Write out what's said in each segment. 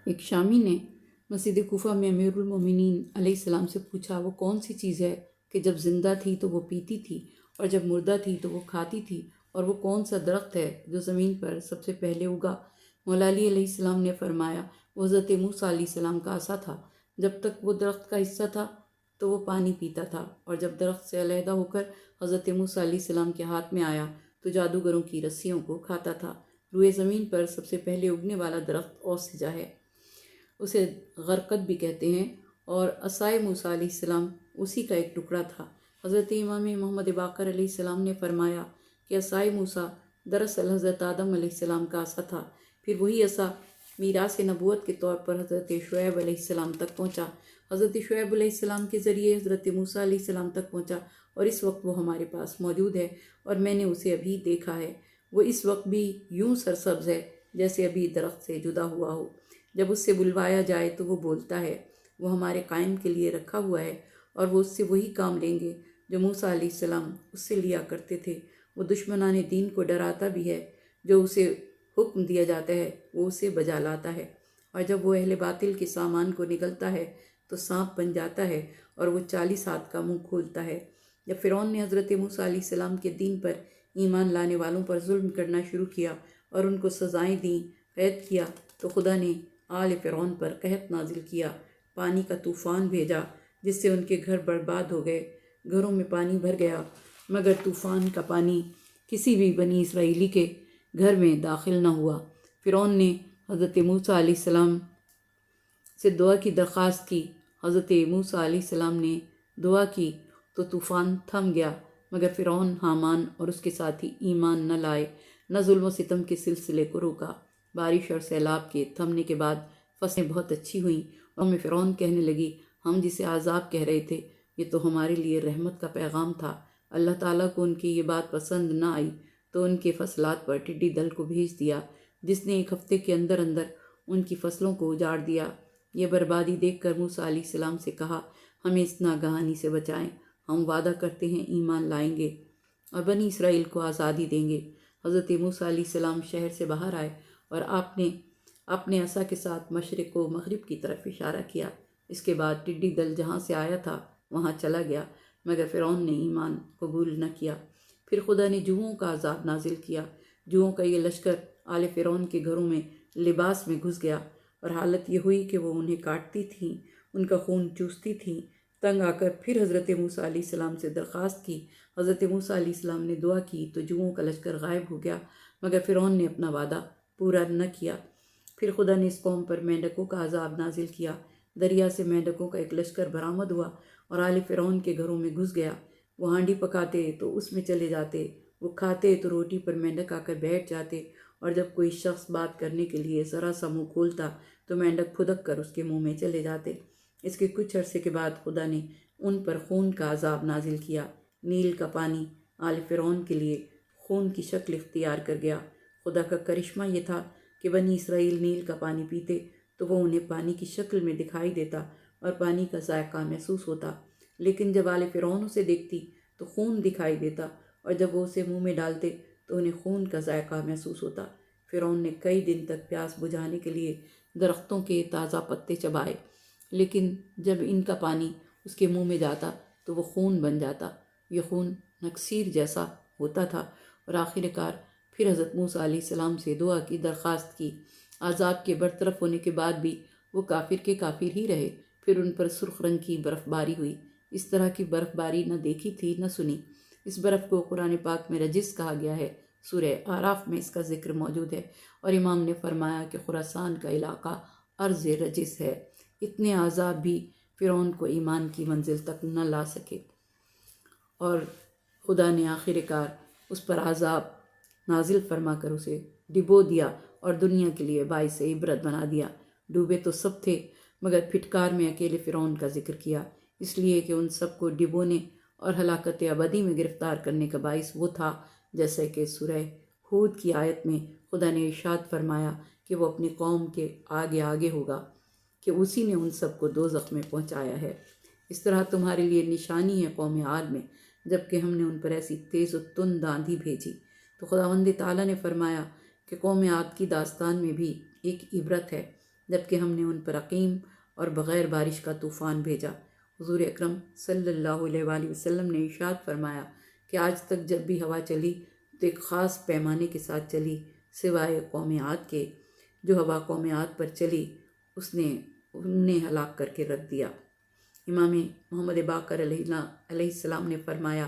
ایک شامی نے مسجد کوفہ میں امیر المومنین علیہ السلام سے پوچھا، وہ کون سی چیز ہے کہ جب زندہ تھی تو وہ پیتی تھی اور جب مردہ تھی تو وہ کھاتی تھی، اور وہ کون سا درخت ہے جو زمین پر سب سے پہلے اگا؟ مولا علی علیہ السلام نے فرمایا، وہ حضرت موسیٰ علیہ السلام کا عصا تھا۔ جب تک وہ درخت کا حصہ تھا تو وہ پانی پیتا تھا، اور جب درخت سے علیحدہ ہو کر حضرت موسیٰ علیہ السلام کے ہاتھ میں آیا تو جادوگروں کی رسیوں کو کھاتا تھا۔ روئے زمین پر سب سے پہلے اگنے والا درخت اوسجا ہے، اسے غرقد بھی کہتے ہیں، اور عصائے موسیٰ علیہ السلام اسی کا ایک ٹکڑا تھا۔ حضرت امام محمد باقر علیہ السلام نے فرمایا کہ عصائے موسیٰ دراصل حضرت آدم علیہ السلام کا عصا تھا، پھر وہی عصا میراث نبوت کے طور پر حضرت شعیب علیہ السلام تک پہنچا، حضرت شعیب علیہ السلام کے ذریعے حضرت موسیٰ علیہ السلام تک پہنچا، اور اس وقت وہ ہمارے پاس موجود ہے اور میں نے اسے ابھی دیکھا ہے۔ وہ اس وقت بھی یوں سرسبز ہے جیسے ابھی درخت سے جدا ہوا ہو۔ جب اس سے بلوایا جائے تو وہ بولتا ہے۔ وہ ہمارے قائم کے لیے رکھا ہوا ہے، اور وہ اس سے وہی کام لیں گے جو موسیٰ علیہ السلام اس سے لیا کرتے تھے۔ وہ دشمنان دین کو ڈراتا بھی ہے، جو اسے حکم دیا جاتا ہے وہ اسے بجا لاتا ہے، اور جب وہ اہل باطل کے سامان کو نگلتا ہے تو سانپ بن جاتا ہے، اور وہ 40 ہاتھ کا منہ کھولتا ہے۔ جب فرعون نے حضرت موسیٰ علیہ السلام کے دین پر ایمان لانے والوں پر ظلم کرنا شروع کیا اور ان کو سزائیں دیں، قید کیا، تو خدا نے آل فرعون پر قحط نازل کیا، پانی کا طوفان بھیجا جس سے ان کے گھر برباد ہو گئے، گھروں میں پانی بھر گیا، مگر طوفان کا پانی کسی بھی بنی اسرائیلی کے گھر میں داخل نہ ہوا۔ فرعون نے حضرت موسیٰ علیہ السلام سے دعا کی درخواست کی، حضرت موسیٰ علیہ السلام نے دعا کی تو طوفان تھم گیا، مگر فرعون، حامان اور اس کے ساتھی ایمان نہ لائے، نہ ظلم و ستم کے سلسلے کو روکا۔ بارش اور سیلاب کے تھمنے کے بعد فصلیں بہت اچھی ہوئیں، اور میں فرعون کہنے لگی، ہم جسے عذاب کہہ رہے تھے یہ تو ہمارے لیے رحمت کا پیغام تھا۔ اللہ تعالیٰ کو ان کی یہ بات پسند نہ آئی تو ان کے فصلات پر ٹڈی دل کو بھیج دیا، جس نے ایک ہفتے کے اندر اندر ان کی فصلوں کو اجاڑ دیا۔ یہ بربادی دیکھ کر موسیٰ علیہ السلام سے کہا، ہمیں اس ناگہانی سے بچائیں، ہم وعدہ کرتے ہیں ایمان لائیں گے اور بنی اسرائیل کو آزادی دیں گے۔ حضرت موسیٰ علیہ السلام شہر سے باہر آئے اور آپ نے اپنے عصا کے ساتھ مشرق و مغرب کی طرف اشارہ کیا۔ اس کے بعد ٹڈی دل جہاں سے آیا تھا وہاں چلا گیا، مگر فرعون نے ایمان قبول نہ کیا۔ پھر خدا نے جوؤں کا عذاب نازل کیا۔ جوؤں کا یہ لشکر آل فرعون کے گھروں میں لباس میں گھس گیا، اور حالت یہ ہوئی کہ وہ انہیں کاٹتی تھیں، ان کا خون چوستی تھیں۔ تنگ آ کر پھر حضرت موسیٰ علیہ السلام سے درخواست کی۔ حضرت موسیٰ علیہ السلام نے دعا کی تو جوؤں کا لشکر غائب ہو گیا، مگر فرعون نے اپنا وعدہ پورا نہ کیا۔ پھر خدا نے اس قوم پر مینڈکوں کا عذاب نازل کیا۔ دریا سے مینڈکوں کا ایک لشکر برآمد ہوا اور آل فرعون کے گھروں میں گھس گیا۔ وہ ہانڈی پکاتے تو اس میں چلے جاتے، وہ کھاتے تو روٹی پر مینڈک آ کر بیٹھ جاتے، اور جب کوئی شخص بات کرنے کے لیے ذرا سا منہ کھولتا تو مینڈک پھدک کر اس کے منہ میں چلے جاتے۔ اس کے کچھ عرصے کے بعد خدا نے ان پر خون کا عذاب نازل کیا۔ نیل کا پانی آل فرعون کے لیے خون کی شکل اختیار کر گیا۔ خدا کا کرشمہ یہ تھا کہ بنی اسرائیل نیل کا پانی پیتے تو وہ انہیں پانی کی شکل میں دکھائی دیتا اور پانی کا ذائقہ محسوس ہوتا، لیکن جب آل فرعون اسے دیکھتی تو خون دکھائی دیتا، اور جب وہ اسے منہ میں ڈالتے تو انہیں خون کا ذائقہ محسوس ہوتا۔ فرعون نے کئی دن تک پیاس بجھانے کے لیے درختوں کے تازہ پتے چبائے، لیکن جب ان کا پانی اس کے منہ میں جاتا تو وہ خون بن جاتا۔ یہ خون نکسیر جیسا ہوتا تھا، اور آخر کار پھر حضرت موسیٰ علیہ السلام سے دعا کی درخواست کی۔ عذاب کے برطرف ہونے کے بعد بھی وہ کافر کے کافر ہی رہے۔ پھر ان پر سرخ رنگ کی برف باری ہوئی، اس طرح کی برف باری نہ دیکھی تھی نہ سنی۔ اس برف کو قرآن پاک میں رجس کہا گیا ہے، سورہ اعراف میں اس کا ذکر موجود ہے، اور امام نے فرمایا کہ خراسان کا علاقہ ارض رجس ہے۔ اتنے عذاب بھی فرعون کو ایمان کی منزل تک نہ لا سکے، اور خدا نے آخر کار اس پر عذاب نازل فرما کر اسے ڈبو دیا اور دنیا کے لیے باعث عبرت بنا دیا۔ ڈوبے تو سب تھے، مگر پھٹکار میں اکیلے فرعون کا ذکر کیا، اس لیے کہ ان سب کو ڈبونے اور ہلاکت ابدی میں گرفتار کرنے کا باعث وہ تھا، جیسے کہ سورہ ہود کی آیت میں خدا نے ارشاد فرمایا کہ وہ اپنی قوم کے آگے آگے ہوگا، کہ اسی نے ان سب کو دوزخ میں پہنچایا ہے۔ اس طرح تمہارے لیے نشانی ہے قوم عاد میں، جبکہ ہم نے ان پر ایسی تیز و تند آندھی بھیجی۔ تو خداوند تعالیٰ نے فرمایا کہ قوم عاد کی داستان میں بھی ایک عبرت ہے۔ جبکہ ہم نے ان پر عقیم اور بغیر بارش کا طوفان بھیجا۔ حضور اکرم صلی اللہ علیہ وآلہ وسلم نے ارشاد فرمایا کہ آج تک جب بھی ہوا چلی تو ایک خاص پیمانے کے ساتھ چلی، سوائے قوم عاد کے۔ جو ہوا قوم عاد پر چلی اس نے انہیں ہلاک کر کے رکھ دیا۔ امام محمد باقر علیہ السلام نے فرمایا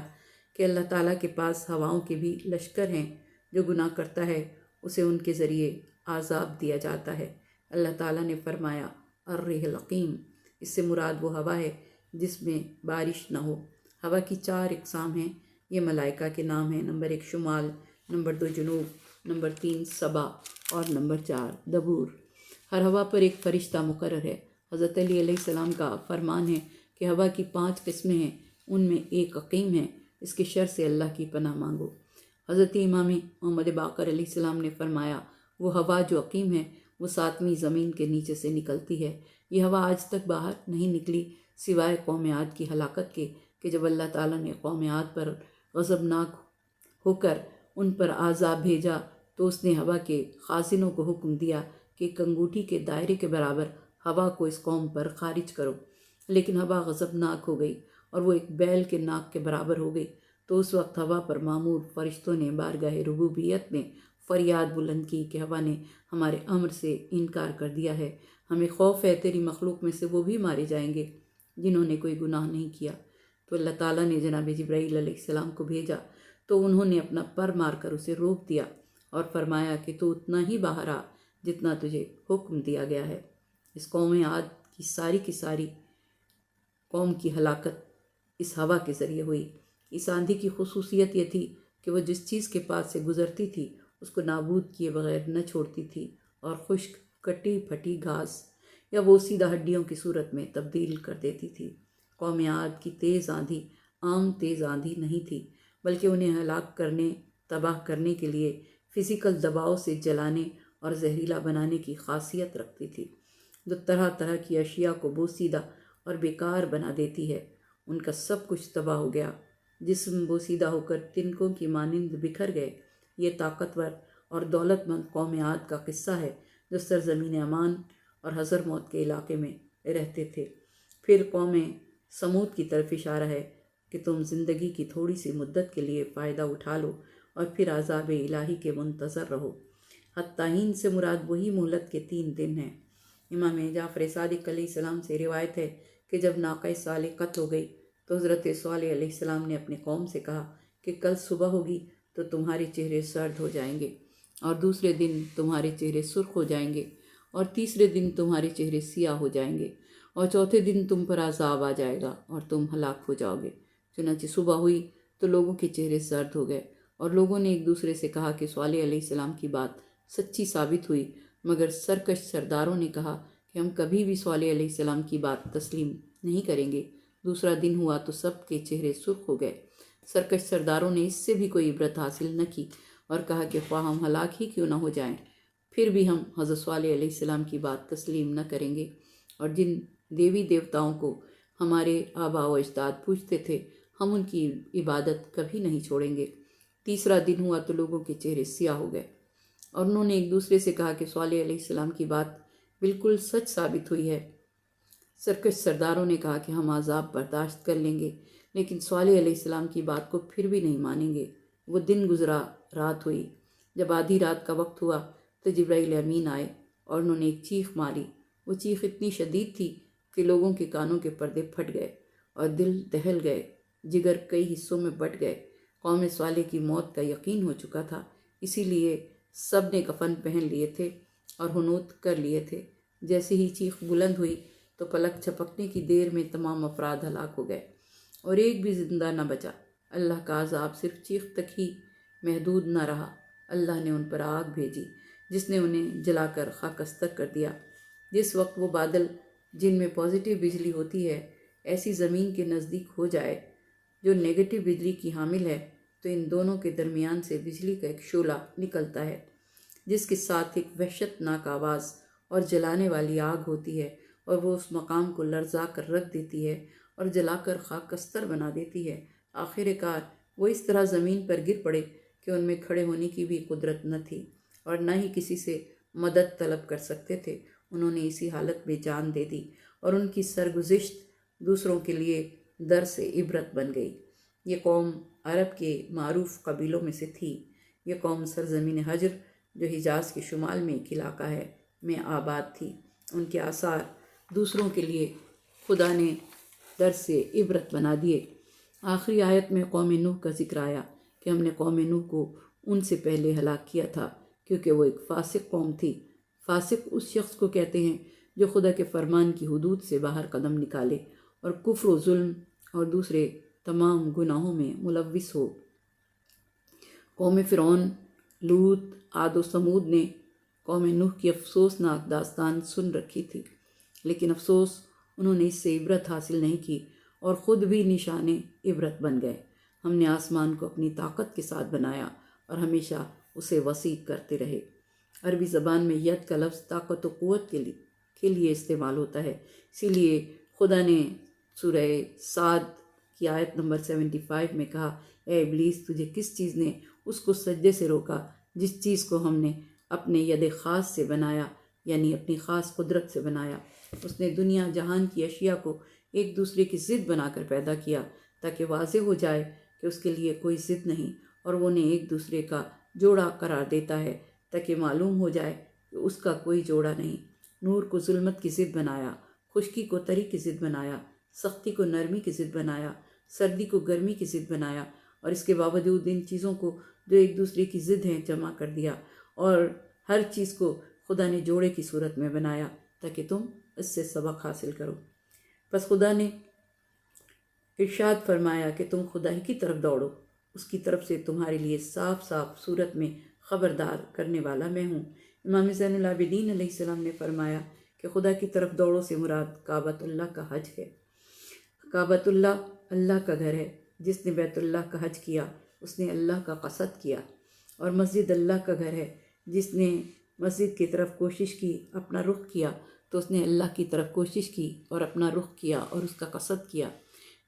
کہ اللہ تعالیٰ کے پاس ہواؤں کے بھی لشکر ہیں، جو گناہ کرتا ہے اسے ان کے ذریعے عذاب دیا جاتا ہے۔ اللہ تعالیٰ نے فرمایا الرِّیحُ الْعَقِیمُ، اس سے مراد وہ ہوا ہے جس میں بارش نہ ہو۔ ہوا کی 4 اقسام ہیں، یہ ملائکہ کے نام ہیں۔ نمبر 1 شمال، نمبر 2 جنوب، نمبر 3 صبا اور نمبر 4 دبور۔ ہر ہوا پر ایک فرشتہ مقرر ہے۔ حضرت علی علیہ السلام کا فرمان ہے کہ ہوا کی 5 قسمیں ہیں، ان میں ایک عقیم ہے، اس کے شر سے اللہ کی پناہ مانگو۔ حضرت امام محمد باقر علیہ السلام نے فرمایا وہ ہوا جو عقیم ہے وہ 7ویں زمین کے نیچے سے نکلتی ہے۔ یہ ہوا آج تک باہر نہیں نکلی سوائے قوم عاد کی ہلاکت کے، کہ جب اللہ تعالیٰ نے قوم عاد پر غضبناک ہو کر ان پر عذاب بھیجا تو اس نے ہوا کے خازنوں کو حکم دیا کہ ایک انگوٹھی کے دائرے کے برابر ہوا کو اس قوم پر خارج کرو، لیکن ہوا غضبناک ہو گئی اور وہ ایک بیل کے ناک کے برابر ہو گئی۔ تو اس وقت ہوا پر مامور فرشتوں نے بارگاہ ربوبیت میں فریاد بلند کی کہ ہوا نے ہمارے امر سے انکار کر دیا ہے، ہمیں خوف ہے تیری مخلوق میں سے وہ بھی مارے جائیں گے جنہوں نے کوئی گناہ نہیں کیا۔ تو اللہ تعالیٰ نے جناب جبرائیل علیہ السلام کو بھیجا تو انہوں نے اپنا پر مار کر اسے روک دیا اور فرمایا کہ تو اتنا ہی باہر آ جتنا تجھے حکم دیا گیا ہے۔ اس قوم عاد کی ساری قوم کی ہلاکت اس ہوا کے ذریعے ہوئی۔ اس آندھی کی خصوصیت یہ تھی کہ وہ جس چیز کے پاس سے گزرتی تھی اس کو نابود کیے بغیر نہ چھوڑتی تھی، اور خشک کٹی پھٹی گھاس یا بوسیدہ ہڈیوں کی صورت میں تبدیل کر دیتی تھی۔ قوم عاد کی تیز آندھی عام تیز آندھی نہیں تھی، بلکہ انہیں ہلاک کرنے، تباہ کرنے کے لیے فزیکل دباؤ سے جلانے اور زہریلا بنانے کی خاصیت رکھتی تھی، جو طرح طرح کی اشیاء کو بوسیدہ اور بیکار بنا دیتی ہے۔ ان کا سب کچھ تباہ ہو گیا، جسم بوسیدہ ہو کر تنکوں کی مانند بکھر گئے۔ یہ طاقتور اور دولت مند قوم عاد کا قصہ ہے جو سرزمین امان اور حضرموت کے علاقے میں رہتے تھے۔ پھر قوم سمود کی طرف اشارہ ہے کہ تم زندگی کی تھوڑی سی مدت کے لیے فائدہ اٹھا لو اور پھر عذاب الہی کے منتظر رہو۔ حتّائین سے مراد وہی مہلت کے 3 دن ہیں۔ امام جعفر صادق علیہ السلام سے روایت ہے کہ جب ناقہ صالح قطع ہو گئی تو حضرت صالح علیہ السلام نے اپنی قوم سے کہا کہ کل صبح ہوگی تو تمہارے چہرے سرد ہو جائیں گے، اور دوسرے دن تمہارے چہرے سرخ ہو جائیں گے، اور تیسرے دن تمہارے چہرے سیاہ ہو جائیں گے، اور چوتھے دن تم پر عذاب آ جائے گا اور تم ہلاک ہو جاؤ گے۔ چنانچہ صبح ہوئی تو لوگوں کے چہرے سرد ہو گئے، اور لوگوں نے ایک دوسرے سے کہا کہ صالح علیہ السلام کی بات سچی ثابت ہوئی، مگر سرکش سرداروں نے کہا کہ ہم کبھی بھی صالح علیہ السلام کی بات تسلیم نہیں کریں گے۔ دوسرا دن ہوا تو سب کے چہرے سرخ ہو گئے۔ سرکش سرداروں نے اس سے بھی کوئی عبرت حاصل نہ کی اور کہا کہ خواہ ہم ہلاک ہی کیوں نہ ہو جائیں، پھر بھی ہم حضرت صالح علیہ السلام کی بات تسلیم نہ کریں گے، اور جن دیوی دیوتاؤں کو ہمارے آباء و اجداد پوجتے تھے ہم ان کی عبادت کبھی نہیں چھوڑیں گے۔ تیسرا دن ہوا تو لوگوں کے چہرے سیاہ ہو گئے، اور انہوں نے ایک دوسرے سے کہا کہ صالح علیہ السلام کی بات بالکل سچ ثابت ہوئی ہے۔ سرکش سرداروں نے کہا کہ ہم عذاب برداشت کر لیں گے، لیکن صالح علیہ السلام کی بات کو پھر بھی نہیں مانیں گے۔ وہ دن گزرا، رات ہوئی۔ جب آدھی رات کا وقت ہوا تو جبرائیل امین آئے اور انہوں نے ایک چیخ ماری۔ وہ چیخ اتنی شدید تھی کہ لوگوں کے کانوں کے پردے پھٹ گئے اور دل دہل گئے، جگر کئی حصوں میں بٹ گئے۔ قوم صالح کی موت کا یقین ہو چکا تھا، اسی لیے سب نے کفن پہن لیے تھے اور حنوط کر لیے تھے۔ جیسے ہی چیخ بلند ہوئی تو پلک جھپکنے کی دیر میں تمام افراد ہلاک ہو گئے اور ایک بھی زندہ نہ بچا۔ اللہ کا عذاب صرف چیخ تک ہی محدود نہ رہا، اللہ نے ان پر آگ بھیجی جس نے انہیں جلا کر خاکستر کر دیا۔ جس وقت وہ بادل جن میں پازیٹیو بجلی ہوتی ہے ایسی زمین کے نزدیک ہو جائے جو نیگیٹو بجلی کی حامل ہے، تو ان دونوں کے درمیان سے بجلی کا ایک شعلہ نکلتا ہے جس کے ساتھ ایک وحشت ناک آواز اور جلانے والی آگ ہوتی ہے، اور وہ اس مقام کو لرزا کر رکھ دیتی ہے اور جلا کر خاکستر بنا دیتی ہے۔ آخر کار وہ اس طرح زمین پر گر پڑے کہ ان میں کھڑے ہونے کی بھی قدرت نہ تھی اور نہ ہی کسی سے مدد طلب کر سکتے تھے۔ انہوں نے اسی حالت میں جان دے دی اور ان کی سرگزشت دوسروں کے لیے درس عبرت بن گئی۔ یہ قوم عرب کے معروف قبیلوں میں سے تھی۔ یہ قوم سرزمین حجر جو حجاز کے شمال میں ایک علاقہ ہے میں آباد تھی۔ ان کے آثار دوسروں کے لیے خدا نے درس عبرت بنا دیے۔ آخری آیت میں قوم نوح کا ذکر آیا کہ ہم نے قوم نوح کو ان سے پہلے ہلاک کیا تھا کیونکہ وہ ایک فاسق قوم تھی۔ فاسق اس شخص کو کہتے ہیں جو خدا کے فرمان کی حدود سے باہر قدم نکالے اور کفر و ظلم اور دوسرے تمام گناہوں میں ملوث ہو۔ قوم فرعون، لوط، عاد و سمود نے قوم نوح کی افسوسناک داستان سن رکھی تھی، لیکن افسوس انہوں نے اس سے عبرت حاصل نہیں کی اور خود بھی نشان عبرت بن گئے۔ ہم نے آسمان کو اپنی طاقت کے ساتھ بنایا اور ہمیشہ اسے وسیع کرتے رہے۔ عربی زبان میں ید کا لفظ طاقت و قوت کے لیے استعمال ہوتا ہے، اسی لیے خدا نے سورہ صاد کی آیت نمبر 75 میں کہا، اے ابلیس، تجھے کس چیز نے اس کو سجدے سے روکا جس چیز کو ہم نے اپنے ید خاص سے بنایا، یعنی اپنی خاص قدرت سے بنایا۔ اس نے دنیا جہان کی اشیاء کو ایک دوسرے کی ضد بنا کر پیدا کیا تاکہ واضح ہو جائے کہ اس کے لیے کوئی ضد نہیں، اور وہ انہیں ایک دوسرے کا جوڑا قرار دیتا ہے تاکہ معلوم ہو جائے کہ اس کا کوئی جوڑا نہیں۔ نور کو ظلمت کی ضد بنایا، خشکی کو تری کی ضد بنایا، سختی کو نرمی کی ضد بنایا، سردی کو گرمی کی ضد بنایا، اور اس کے باوجود ان چیزوں کو جو ایک دوسرے کی ضد ہیں جمع کر دیا، اور ہر چیز کو خدا نے جوڑے کی صورت میں بنایا تاکہ تم اس سے سبق حاصل کرو۔ پس خدا نے ارشاد فرمایا کہ تم خدا ہی کی طرف دوڑو، اس کی طرف سے تمہارے لیے صاف صاف صورت میں خبردار کرنے والا میں ہوں۔ امام زین العابدین علیہ السلام نے فرمایا کہ خدا کی طرف دوڑو سے مراد کعبۃ اللہ کا حج ہے۔ کعبۃ اللہ اللہ کا گھر ہے۔ جس نے بیت اللہ کا حج کیا اس نے اللہ کا قصد کیا، اور مسجد اللہ کا گھر ہے۔ جس نے مسجد کی طرف کوشش کی، اپنا رخ کیا، تو اس نے اللہ کی طرف کوشش کی اور اپنا رخ کیا اور اس کا قصد کیا۔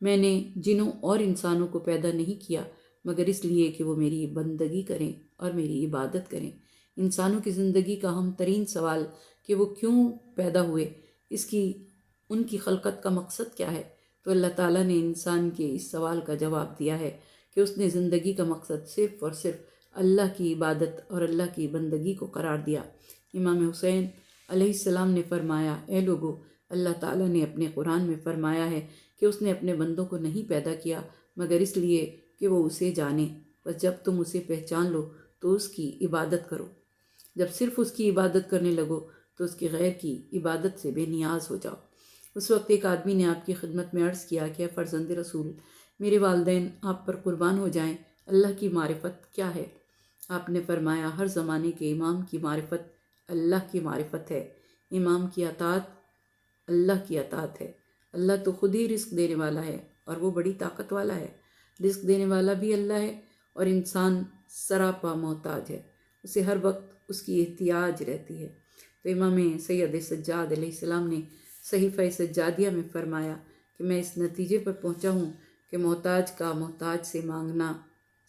میں نے جنوں اور انسانوں کو پیدا نہیں کیا مگر اس لیے کہ وہ میری بندگی کریں اور میری عبادت کریں۔ انسانوں کی زندگی کا اہم ترین سوال کہ وہ کیوں پیدا ہوئے، ان کی خلقت کا مقصد کیا ہے، تو اللہ تعالیٰ نے انسان کے اس سوال کا جواب دیا ہے کہ اس نے زندگی کا مقصد صرف اور صرف اللہ کی عبادت اور اللہ کی بندگی کو قرار دیا۔ امام حسین علیہ السلام نے فرمایا، اے لوگو، اللہ تعالیٰ نے اپنے قرآن میں فرمایا ہے کہ اس نے اپنے بندوں کو نہیں پیدا کیا مگر اس لیے کہ وہ اسے جانے، بس جب تم اسے پہچان لو تو اس کی عبادت کرو۔ جب صرف اس کی عبادت کرنے لگو تو اس کے غیر کی عبادت سے بے نیاز ہو جاؤ۔ اس وقت ایک آدمی نے آپ کی خدمت میں عرض کیا کہ اے فرزند رسول، میرے والدین آپ پر قربان ہو جائیں، اللہ کی معرفت کیا ہے؟ آپ نے فرمایا، ہر زمانے کے امام کی معرفت اللہ کی معرفت ہے، امام کی اطاعت اللہ کی اطاعت ہے۔ اللہ تو خود ہی رزق دینے والا ہے اور وہ بڑی طاقت والا ہے۔ رزق دینے والا بھی اللہ ہے اور انسان سراپا محتاج ہے، اسے ہر وقت اس کی احتیاج رہتی ہے۔ تو امام سید سجاد علیہ السلام نے صحیفہ سجادیہ میں فرمایا کہ میں اس نتیجے پر پہنچا ہوں کہ محتاج کا محتاج سے مانگنا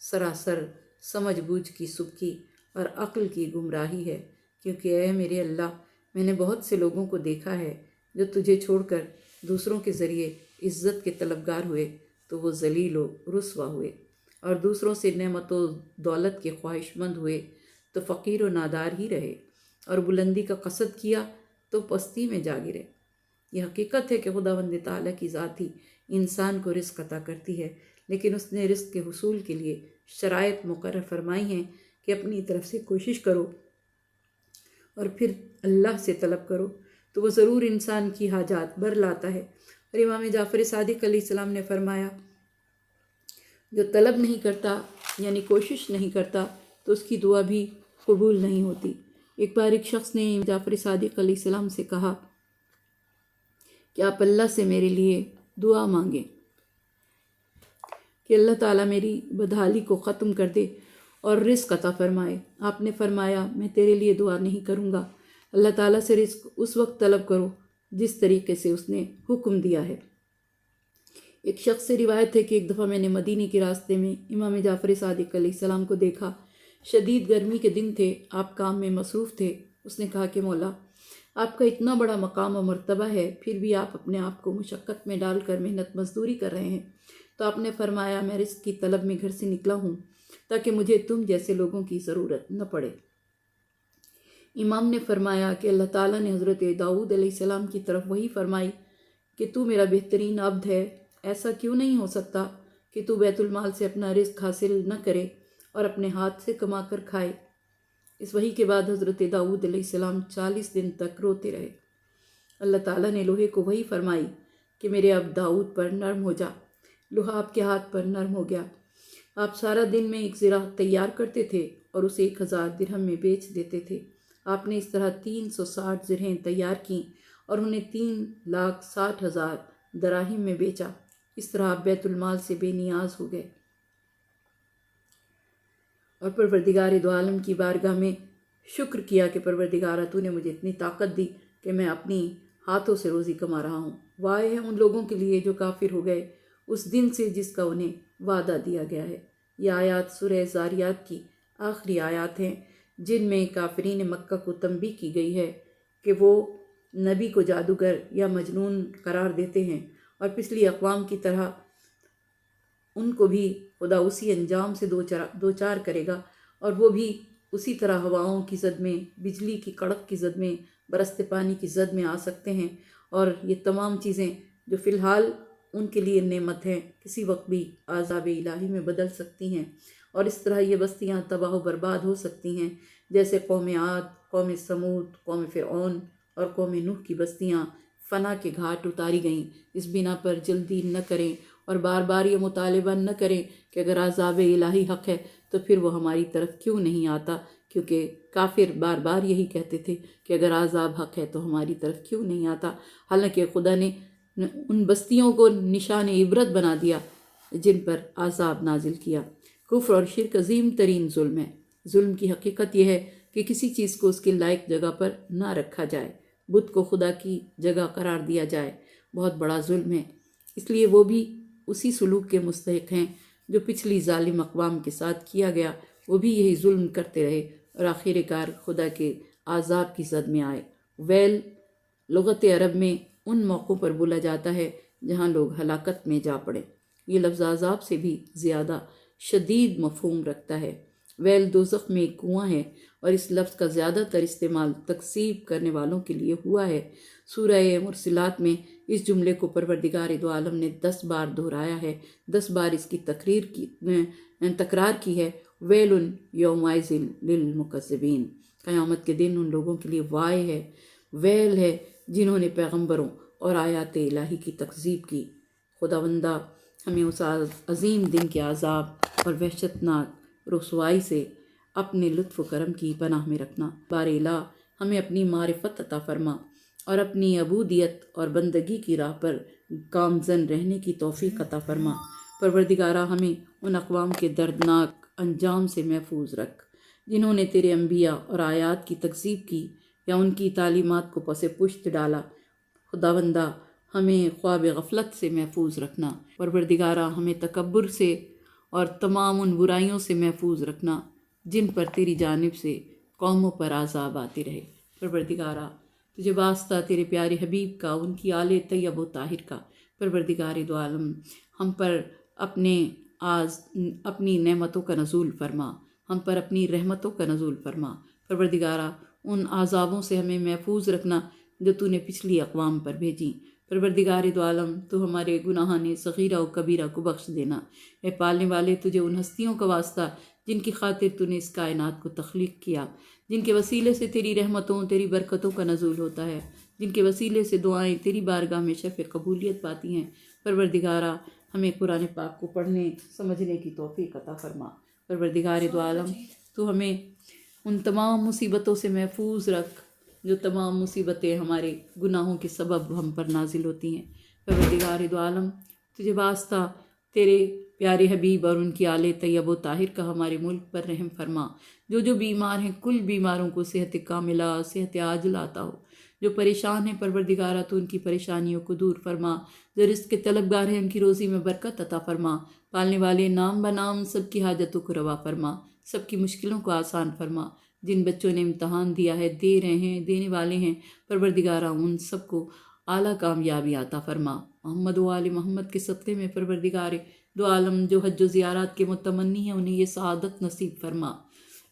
سراسر سمجھ بوجھ کی سبکی اور عقل کی گمراہی ہے، کیونکہ اے میرے اللہ، میں نے بہت سے لوگوں کو دیکھا ہے جو تجھے چھوڑ کر دوسروں کے ذریعے عزت کے طلبگار ہوئے تو وہ ذلیل و رسوا ہوئے، اور دوسروں سے نعمت و دولت کے خواہش مند ہوئے تو فقیر و نادار ہی رہے، اور بلندی کا قصد کیا تو پستی میں جا گرے۔ یہ حقیقت ہے کہ خداوند تعالیٰ کی ذات ہی انسان کو رزق عطا کرتی ہے، لیکن اس نے رزق کے حصول کے لیے شرائط مقرر فرمائی ہیں کہ اپنی طرف سے کوشش کرو اور پھر اللہ سے طلب کرو تو وہ ضرور انسان کی حاجات بر لاتا ہے۔ اور امام جعفر صادق علیہ السلام نے فرمایا، جو طلب نہیں کرتا یعنی کوشش نہیں کرتا تو اس کی دعا بھی قبول نہیں ہوتی۔ ایک بار ایک شخص نے جعفر صادق علیہ السلام سے کہا کہ آپ اللہ سے میرے لیے دعا مانگیں کہ اللہ تعالیٰ میری بدحالی کو ختم کر دے اور رزق عطا فرمائے۔ آپ نے فرمایا، میں تیرے لیے دعا نہیں کروں گا، اللہ تعالیٰ سے رزق اس وقت طلب کرو جس طریقے سے اس نے حکم دیا ہے۔ ایک شخص سے روایت ہے کہ ایک دفعہ میں نے مدینے کے راستے میں امام جعفر صادق علیہ السلام کو دیکھا۔ شدید گرمی کے دن تھے، آپ کام میں مصروف تھے۔ اس نے کہا کہ مولا، آپ کا اتنا بڑا مقام و مرتبہ ہے، پھر بھی آپ اپنے آپ کو مشقت میں ڈال کر محنت مزدوری کر رہے ہیں۔ تو آپ نے فرمایا میں رزق کی طلب میں گھر سے نکلا ہوں تاکہ مجھے تم جیسے لوگوں کی ضرورت نہ پڑے۔ امام نے فرمایا کہ اللہ تعالیٰ نے حضرت داؤد علیہ السلام کی طرف وہی فرمائی کہ تو میرا بہترین عبد ہے، ایسا کیوں نہیں ہو سکتا کہ تو بیت المال سے اپنا رزق حاصل نہ کرے اور اپنے ہاتھ سے کما کر کھائے۔ اس وحی کے بعد حضرت داؤد علیہ السلام 40 دن تک روتے رہے۔ اللہ تعالیٰ نے لوہے کو وہی فرمائی کہ میرے عبد داؤد پر نرم ہو جا۔ لوہا آپ کے ہاتھ پر نرم ہو گیا۔ آپ سارا دن میں ایک زرہ تیار کرتے تھے اور اسے 1000 درہم میں بیچ دیتے تھے۔ آپ نے اس طرح 360 زرہیں تیار کیں اور انہیں 3,60,000 دراہم میں بیچا۔ اس طرح آپ بیت المال سے بے نیاز ہو گئے اور پروردگار دو عالم کی بارگاہ میں شکر کیا کہ پروردگارہ تو نے مجھے اتنی طاقت دی کہ میں اپنی ہاتھوں سے روزی کما رہا ہوں۔ وائے ہے ان لوگوں کے لیے جو کافر ہو گئے اس دن سے جس کا انہیں وعدہ دیا گیا ہے۔ یہ آیات سورہ زاریات کی آخری آیات ہیں جن میں کافرین مکہ کو تنبیہ کی گئی ہے کہ وہ نبی کو جادوگر یا مجنون قرار دیتے ہیں اور پچھلی اقوام کی طرح ان کو بھی خدا اسی انجام سے دوچار کرے گا اور وہ بھی اسی طرح ہواؤں کی زد میں، بجلی کی کڑک کی زد میں، برستے پانی کی زد میں آ سکتے ہیں، اور یہ تمام چیزیں جو فی الحال ان کے لیے نعمت ہیں کسی وقت بھی عذاب الہی میں بدل سکتی ہیں، اور اس طرح یہ بستیاں تباہ و برباد ہو سکتی ہیں جیسے قوم عاد، قوم سمود، قوم فرعون اور قوم نوح کی بستیاں فنا کے گھاٹ اتاری گئیں۔ اس بنا پر جلدی نہ کریں اور بار بار یہ مطالبہ نہ کریں کہ اگر عذاب الہی حق ہے تو پھر وہ ہماری طرف کیوں نہیں آتا، کیونکہ کافر بار بار یہی کہتے تھے کہ اگر عذاب حق ہے تو ہماری طرف کیوں نہیں آتا، حالانکہ خدا نے ان بستیوں کو نشان عبرت بنا دیا جن پر عذاب نازل کیا۔ کفر اور شرک عظیم ترین ظلم ہے۔ ظلم کی حقیقت یہ ہے کہ کسی چیز کو اس کے لائق جگہ پر نہ رکھا جائے، بت کو خدا کی جگہ قرار دیا جائے، بہت بڑا ظلم ہے۔ اس لیے وہ بھی اسی سلوک کے مستحق ہیں جو پچھلی ظالم اقوام کے ساتھ کیا گیا، وہ بھی یہی ظلم کرتے رہے اور آخر کار خدا کے عذاب کی زد میں آئے۔ ویل لغت عرب میں ان موقعوں پر بولا جاتا ہے جہاں لوگ ہلاکت میں جا پڑے۔ یہ لفظ عذاب سے بھی زیادہ شدید مفہوم رکھتا ہے۔ ویل دوزخ میں ایک کنواں ہے اور اس لفظ کا زیادہ تر استعمال تکذیب کرنے والوں کے لیے ہوا ہے۔ سورہ مرسلات میں اس جملے کو پروردگار دو عالم نے 10 بار دہرایا ہے، 10 بار اس کی تکرار کی ہے۔ ویل یومئذ للمکذبین، قیامت کے دن ان لوگوں کے لیے وائے ہے، ویل ہے جنہوں نے پیغمبروں اور آیات الہی کی تکذیب کی۔ خداوندہ ہمیں اس عظیم دن کے عذاب اور وحشتناک رسوائی سے اپنے لطف و کرم کی پناہ میں رکھنا۔ بار الہ ہمیں اپنی معرفت عطا فرما اور اپنی عبودیت اور بندگی کی راہ پر گامزن رہنے کی توفیق عطا فرما۔ پروردگارہ ہمیں ان اقوام کے دردناک انجام سے محفوظ رکھ جنہوں نے تیرے انبیاء اور آیات کی تکذیب کی یا ان کی تعلیمات کو پس پشت ڈالا۔ خداوندہ ہمیں خواب غفلت سے محفوظ رکھنا۔ پروردگارہ ہمیں تکبر سے اور تمام ان برائیوں سے محفوظ رکھنا جن پر تیری جانب سے قوموں پر عذاب آتے رہے۔ پروردگارہ تجھے واسطہ تیرے پیارے حبیب کا، ان کی آل طیب و طاہر کا، پروردگار دو عالم ہم پر اپنی نعمتوں کا نزول فرما، ہم پر اپنی رحمتوں کا نزول فرما۔ پروردگارہ ان عذابوں سے ہمیں محفوظ رکھنا جو تو نے پچھلی اقوام پر بھیجی۔ پروردگار دو عالم تو ہمارے گناہان صغیرہ و کبیرہ کو بخش دینا۔ اے پالنے والے تجھے ان ہستیوں کا واسطہ جن کی خاطر تو نے اس کائنات کو تخلیق کیا، جن کے وسیلے سے تیری رحمتوں تیری برکتوں کا نزول ہوتا ہے، جن کے وسیلے سے دعائیں تیری بارگاہ میں شفع قبولیت پاتی ہیں۔ پروردگارہ ہمیں قرآن پاک کو پڑھنے سمجھنے کی توفیق عطا فرما۔ پروردگار دو عالم تو ہمیں ان تمام مصیبتوں سے محفوظ رکھ جو تمام مصیبتیں ہمارے گناہوں کے سبب ہم پر نازل ہوتی ہیں۔ پروردگار دو عالم تجھے واسطہ تیرے پیارے حبیب اور ان کی آل طیب و طاہر کا ہمارے ملک پر رحم فرما۔ جو بیمار ہیں کل بیماروں کو صحت کاملہ، صحت عاجلہ عطا ہو۔ جو پریشان ہیں پروردگارہ تو ان کی پریشانیوں کو دور فرما۔ جو رزق کے طلبگار ہیں ان کی روزی میں برکت عطا فرما۔ پالنے والے نام بنام سب کی حاجتوں کو روا فرما، سب کی مشکلوں کو آسان فرما۔ جن بچوں نے امتحان دیا ہے، دے رہے ہیں، دینے والے ہیں، پروردگارہ ان سب کو اعلیٰ کامیابی عطا فرما۔ محمد و آل محمد کے صدقے میں پروردگار دو عالم جو حج و زیارات کے متمنی ہیں انہیں یہ سعادت نصیب فرما۔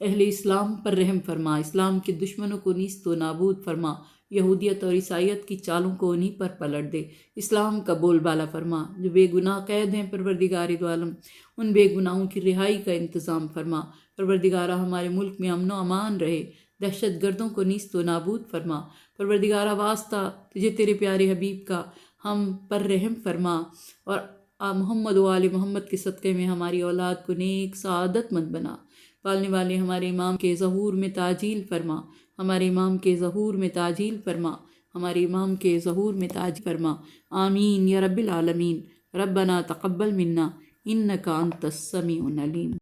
اہل اسلام پر رحم فرما، اسلام کے دشمنوں کو نیست و نابود فرما، یہودیت اور عیسائیت کی چالوں کو انہی پر پلٹ دے، اسلام کا بول بالا فرما۔ جو بے گناہ قید ہیں پروردگار دو عالم ان بے گناہوں کی رہائی کا انتظام فرما۔ پروردگارہ ہمارے ملک میں امن و امان رہے، دہشت گردوں کو نیست و نابود فرما۔ پروردگارہ واسطہ تجھے تیرے پیارے حبیب کا ہم پر رحم فرما، اور محمد و آل محمد کے صدقے میں ہماری اولاد کو نیک سعادت مند بنا۔ پالنے والے ہمارے امام کے ظہور میں تعجیل فرما، ہمارے امام کے ظہور میں تعجیل فرما، ہمارے امام کے ظہور میں تعجیل فرما۔ آمین یا رب العالمین۔ ربنا تقبل منا انک انت السمیع العلیم۔